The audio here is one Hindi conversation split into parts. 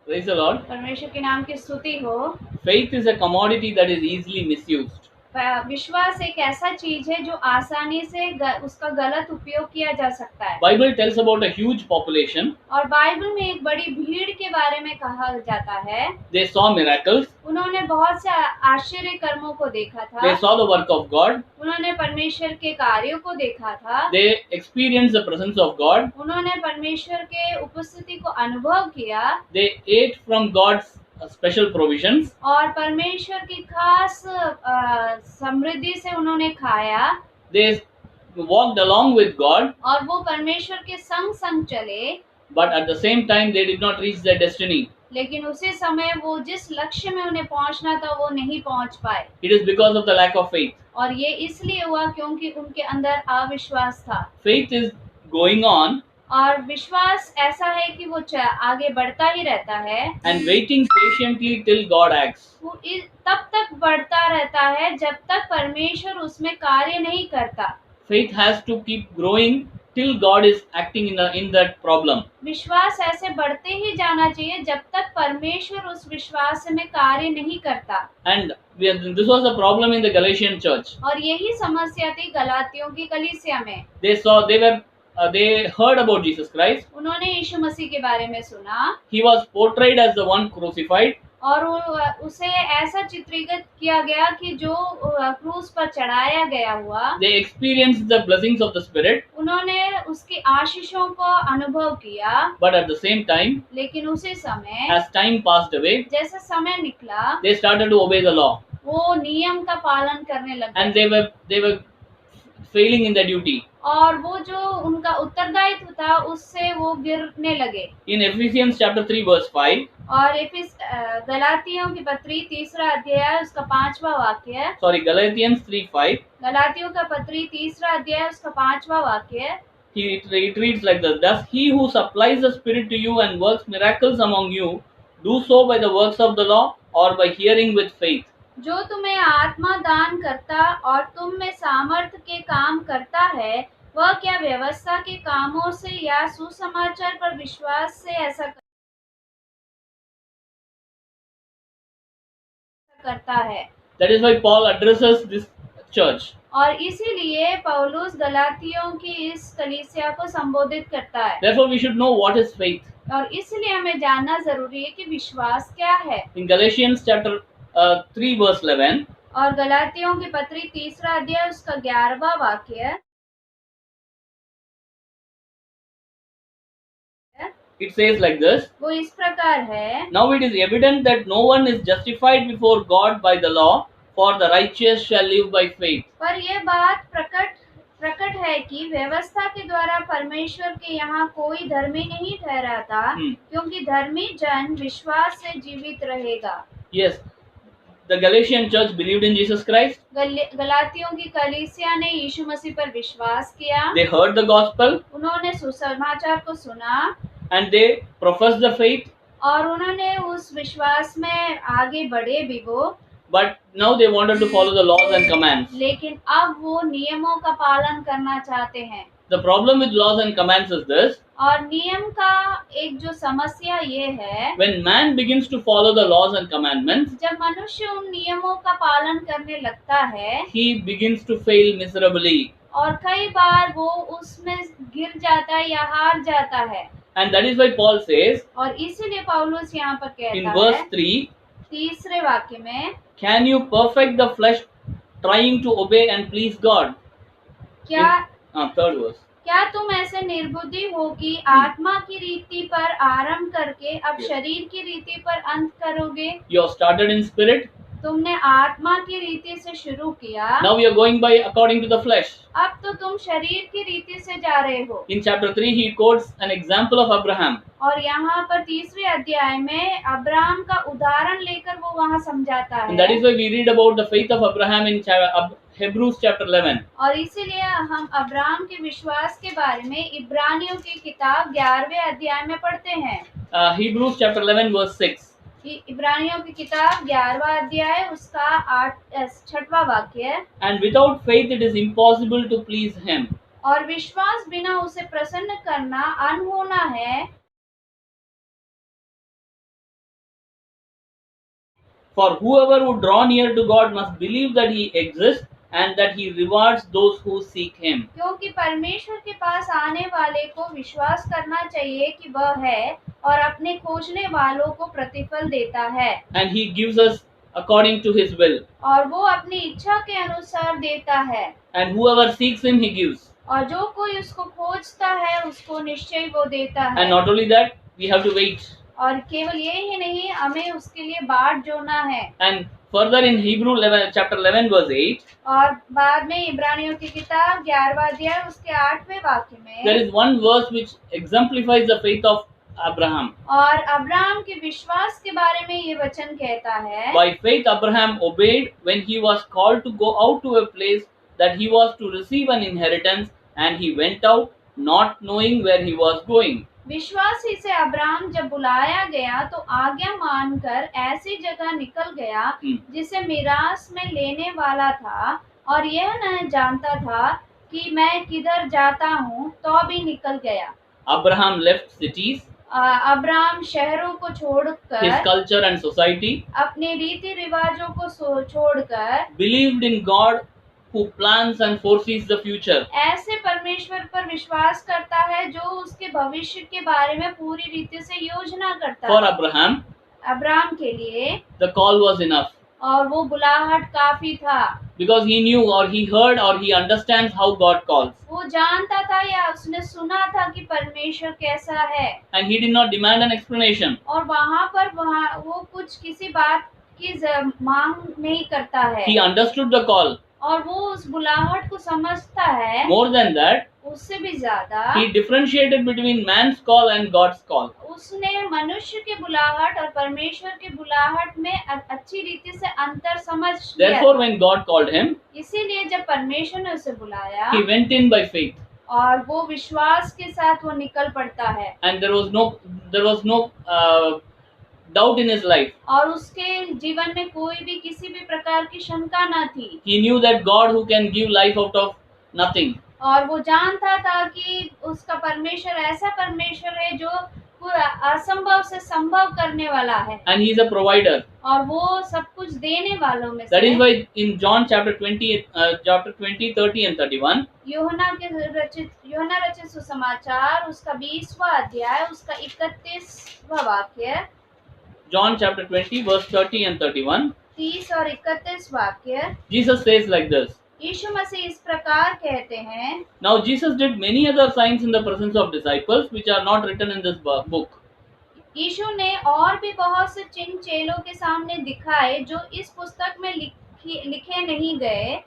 Praise the Lord. परमेश्वर के नाम की स्तुति हो। Faith is a commodity that is easily misused. विश्वास एक ऐसा चीज है जो आसानी से उसका गलत उपयोग किया जा सकता है। Bible tells about a huge population. और बाइबल में एक बड़ी भीड़ के बारे में कहा जाता है। They saw miracles. उन्होंने बहुत से आश्चर्य कर्मों को देखा था। They saw the work of God. उन्होंने परमेश्वर के कार्यों को देखा था। They experienced the presence of God. उन्होंने परमेश्वर के उपस्थिति को अनुभव किया। They ate from God's special provisions. और परमेश्वर की खास समृद्धि से उन्होंने खाया। They walked along with God. और वो परमेश्वर के संग संग चले। But at the same time they did not reach their destiny. लेकिन उसी समय वो जिस लक्ष्य में उन्हें पहुंचना था वो नहीं पहुंच पाए। It is because of the lack of faith. और ये इसलिए हुआ क्योंकि उनके अंदर अविश्वास था। Faith is going on. और विश्वास ऐसा है कि वो आगे बढ़ता ही रहता है। And waiting patiently till God acts. वो तब तक बढ़ता रहता है जब तक परमेश्वर उसमें कार्य नहीं करता। Faith has to keep growing till God is acting in that problem. विश्वास ऐसे बढ़ते ही जाना चाहिए जब तक परमेश्वर उस विश्वास में कार्य नहीं करता। And this was a problem in the Galatian church. और यही समस्या थी गलातियों की कलीसिया में। They heard about Jesus Christ. उन्होंने यीशु मसीह के बारे में सुना। He was portrayed as the one crucified. और उसे ऐसा चित्रित किया गया कि जो क्रूस पर चढ़ाया गया हुआ। They experienced the blessings of the Spirit. उन्होंने उसकी आशीषों को अनुभव किया। But at the same time, लेकिन उसी समय as time passed away, जैसे समय निकला, they started to obey the law. वो नियम का पालन करने लगे। And they were failing in their duty. और वो जो उनका उत्तरदायित्व था उससे वो गिरने लगे। In Ephesians chapter 3 verse 5. और गलातियों की पत्री 3 अध्याय उसका 5वां वाक्य। Sorry, Galatians 3:5. गलातियों का पत्री 3 अध्याय उसका 5वां वाक्य। It reads like this: Thus he who supplies the Spirit to you and works miracles among you, do so by the works of the law or by hearing with faith. जो तुम्हें आत्मा दान करता और तुम में सामर्थ्य के काम करता है, वह क्या व्यवस्था के कामों से या सुसमाचार पर विश्वास से ऐसा करता है। That is why Paul addresses this church. और इसीलिए पौलुस गलातियों की इस कलीसिया को संबोधित करता है। Therefore we should know what is faith. और इसलिए हमें जानना जरूरी है कि विश्वास क्या है। In Galatians chapter 3 verse 11. और गलातियों की पत्री 3 अध्याय उसका 11वां वाक्य। It says like this. वो इस प्रकार है। Now it is evident that no one is justified before God by the law, for the righteous shall live by faith. पर यह बात प्रकट है कि व्यवस्था के द्वारा परमेश्वर के यहाँ कोई धर्मी नहीं ठहराता, क्योंकि धर्मी जन विश्वास से जीवित रहेगा। Yes, the Galatian church believed in Jesus Christ. गलातियों की कलीसिया ने यीशु मसीह पर विश्वास किया। They heard the gospel. उन्होंने सुसमाचार को सुना। And they professed the faith. और उन्होंने उस विश्वास में आगे बढ़े भी वो। But now they wanted to follow the laws and commands. लेकिन अब वो नियमों का पालन करना चाहते हैं। The problem with laws and commands is this. और नियम का एक जो समस्या ये है, when man begins to follow the laws and commandments, जब मनुष्य उन नियमों का पालन करने लगता है, he begins to fail miserably. और कई बार वो उसमें गिर जाता है या हार जाता है। And that is why Paul says, और इसीलिए पौलुस यहाँ पर कहता in verse 3, 3 वाक्य में, can you perfect the flesh trying to obey and please God? क्या third verse. क्या तुम ऐसे निर्बुद्धि हो कि आत्मा की रीति पर आरंभ करके अब शरीर की रीति पर अंत करोगे? You have started in spirit. तुमने आत्मा की रीति से शुरू किया। Now you are going by according to the flesh. अब तो तुम शरीर की रीति से जा रहे हो। In chapter 3 he quotes an example of Abraham. और यहाँ पर 3 अध्याय में अब्राहम का उदाहरण लेकर वो वहाँ समझाता है। And that is why we read about the faith of Abraham in Hebrews chapter 11. और इसीलिए हम अब्राहम के विश्वास के बारे में इब्रानियों की किताब 11वें अध्याय में पढ़ते हैं। Hebrews chapter 11 verse 6. इब्रानियों की किताब 11वां अध्याय उसका 6वां वाक्य। And without faith it is impossible to please him. और विश्वास बिना उसे प्रसन्न करना अनहोना है। For whoever would draw near to God must believe that He exists and that He rewards those who seek Him. क्योंकि परमेश्वर के पास आने वाले को विश्वास करना चाहिए कि वह है और अपने खोजने वालों को प्रतिफल देता है, And He gives us according to His will. और वो अपनी इच्छा के अनुसार देता है, And whoever seeks Him, He gives. और जो कोई उसको खोजता है उसको निश्चय वो देता है। And not only that, we have to wait. और केवल ये ही नहीं, हमें उसके लिए बाट जोड़ना है। And further in Hebrew 11, chapter 11 verse 8, और बाद में इब्रानियों की किताब 11वां अध्याय उसके 8वें वाक्य में there is one verse which exemplifies the faith of Abraham. और अब्राहम के विश्वास के बारे में ये वचन कहता है, By faith Abraham obeyed when he was called to go out to a place that he was to receive an inheritance, and he went out not knowing where he was going. विश्वास ही से अब्राहम जब बुलाया गया तो आज्ञा मानकर ऐसी जगह निकल गया जिसे मिरास में लेने वाला था, और यह न जानता था कि मैं किधर जाता हूँ, तो भी निकल गया। Abraham left cities, अब्राहम शहरों को छोड़कर, his culture and society, अपने रीति रिवाजों को छोड़कर, believed in God who plans and foresees the future. ऐसे परमेश्वर पर विश्वास करता है जो उसके भविष्य के बारे में पूरी रीति से योजना करता For है। Abraham, अब्राहम के लिए the call was enough, और वो बुलाहट काफी था, because he knew or he heard or he understands how God calls. वो जानता था या उसने सुना था कि परमेश्वर कैसा है, And he did not demand an explanation. और वहाँ वो कुछ किसी बात की मांग नहीं करता है। He understood the call. और वो उस बुलाहट को समझता है। More than that, उससे भी ज्यादा he differentiated between man's call and God's call. उसने मनुष्य के बुलाहट और परमेश्वर के बुलाहट में अच्छी रीति से अंतर समझ लिया। Therefore, when God called him, इसीलिए जब परमेश्वर ने उसे बुलाया, he went in by faith. और वो विश्वास के साथ वो निकल पड़ता है। And there was no doubt in his life. और उसके जीवन में कोई भी किसी भी प्रकार की शंका न थी। He knew that God who can give life out of nothing. और वो जानता था कि उसका परमेश्वर ऐसा परमेश्वर है जो असंभव से संभव करने वाला है। And he is a provider. और वो सब कुछ देने वालों में से। That is why in John chapter 20, 30 and 31, यूहन्ना रचित सुसमाचार उसका 20वां अध्याय उसका 31वां वाक्य, John chapter 20 verse 30 and 31, 30 और 31 वाक्य, Jesus says like this. यीशु मसीह इस प्रकार कहते हैं, Now Jesus did many other signs in the presence of disciples which are not written in this book. यीशु ने और भी बहुत से चिन्ह चेलों के सामने दिखाए जो इस पुस्तक में लिखे नहीं गए।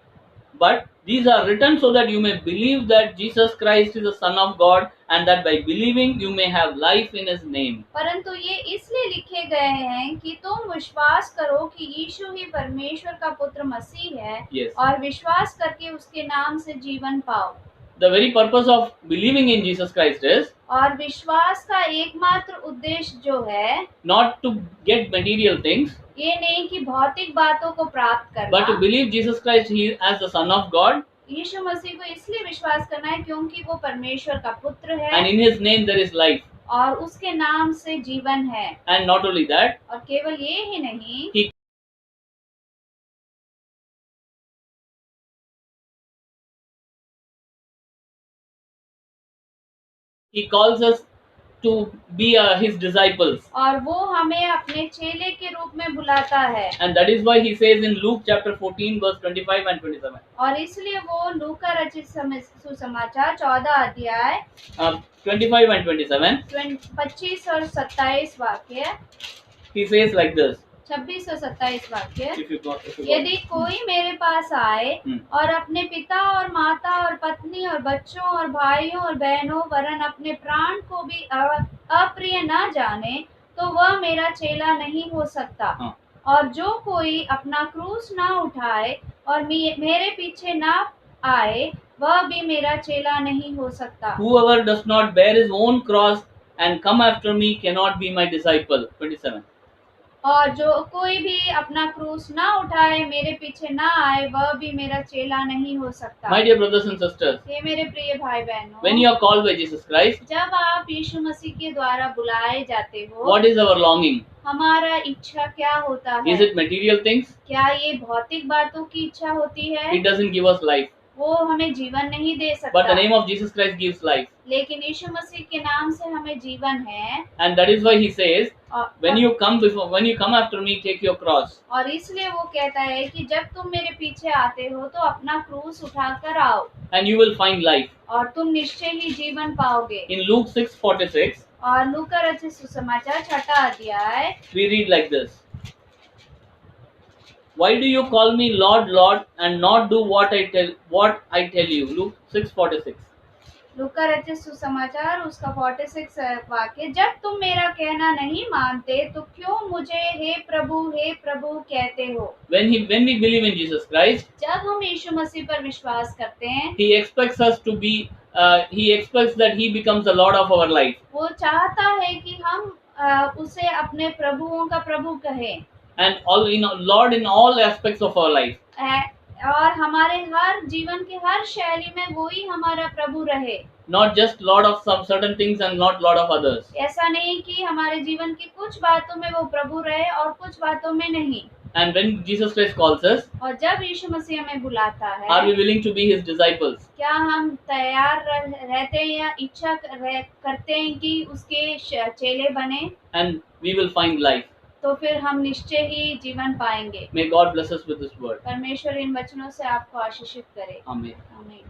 But these are written so that you may believe that Jesus Christ is the Son of God, and that by believing you may have life in His name. परंतु ये इसलिए लिखे गए हैं कि तुम विश्वास करो कि यीशु ही परमेश्वर का पुत्र मसीह है। Yes. और विश्वास करके उसके नाम से जीवन पाओ। The very purpose of believing in Jesus Christ is और विश्वास का एकमात्र उद्देश्य जो है, not to get material things, ये नहीं कि भौतिक बातों को प्राप्त करना, but to believe Jesus Christ as the Son of God, यीशु मसीह को इसलिए विश्वास करना है क्योंकि वो परमेश्वर का पुत्र है, and in His name there is life. और उसके नाम से जीवन है। And not only that, और केवल ये ही नहीं, He calls us to be His disciples. और वो हमें अपने चेले के रूप में बुलाता है। And that is why He says in Luke chapter 14 verse 25 and 27. और इसलिए वो लूका रचित सुसमाचार 14 अध्याय 25 and 27. 25 और 27 वाक्य, He says like this. 26 और 27 वाक्य, If you got. यदि कोई मेरे पास आए और अपने पिता और माता और पत्नी और बच्चों और भाइयों और बहनों वरन अपने प्राण को भी अप्रिय न जाने, तो वह मेरा चेला नहीं हो सकता। और जो कोई अपना क्रूस ना उठाए और मेरे पीछे ना आए, वह भी मेरा चेला नहीं हो सकता। Whoever does not bear his own cross and come after me cannot be my disciple. 27. और जो कोई भी अपना क्रूस ना उठाए, मेरे पीछे ना आए, वह भी मेरा चेला नहीं हो सकता। My dear brothers and sisters, ये मेरे प्रिय भाई when बहनों, you are called by Jesus Christ, जब आप यीशु मसीह के द्वारा बुलाए जाते हो, what is our longing? हमारा इच्छा क्या होता Is है? it material things? क्या ये भौतिक बातों की इच्छा होती है? It doesn't give us life. वो हमें जीवन नहीं दे But सकता, the name of Jesus Christ gives life. लेकिन यीशु मसीह के नाम से हमें जीवन है। And that is why he says, when you और come after me, take your cross. इसलिए वो कहता है कि जब तुम मेरे पीछे आते हो तो अपना क्रूस उठाकर आओ, And you will find life. और तुम निश्चय ही जीवन पाओगे। In Luke 6:46, और लूका रचित सुसमाचार 6 अध्याय we read like this. Why do you call me Lord, Lord, and not do what I tell you? Luke 6:46. लूका रचित सुसमाचार उसका 46 वाक्य, जब तुम मेरा कहना नहीं मानते तो क्यों मुझे हे प्रभु कहते हो? When we believe in Jesus Christ, जब हम यीशु मसीह पर विश्वास करते हैं, he expects us to be. He expects that he becomes the Lord of our life. वो चाहता है कि हम उसे अपने प्रभुओं का प्रभु कहें, And Lord in all aspects of our life. और हमारे हर जीवन के हर शैली में वो ही हमारा प्रभु रहे। Not just Lord of some certain things and not Lord of others. ऐसा नहीं कि हमारे जीवन की कुछ बातों में वो प्रभु रहे और कुछ बातों में नहीं। And when Jesus Christ calls us, और जब यीशु मसीह हमें बुलाता है, are we willing to be his disciples? क्या हम तैयार रहते हैं या इच्छा करते हैं कि उसके चेले बने? And we will find life. तो फिर हम निश्चय ही जीवन पाएंगे। May God bless us with this word. परमेश्वर इन वचनों से आपको आशीषित करे। Amen. आमीन।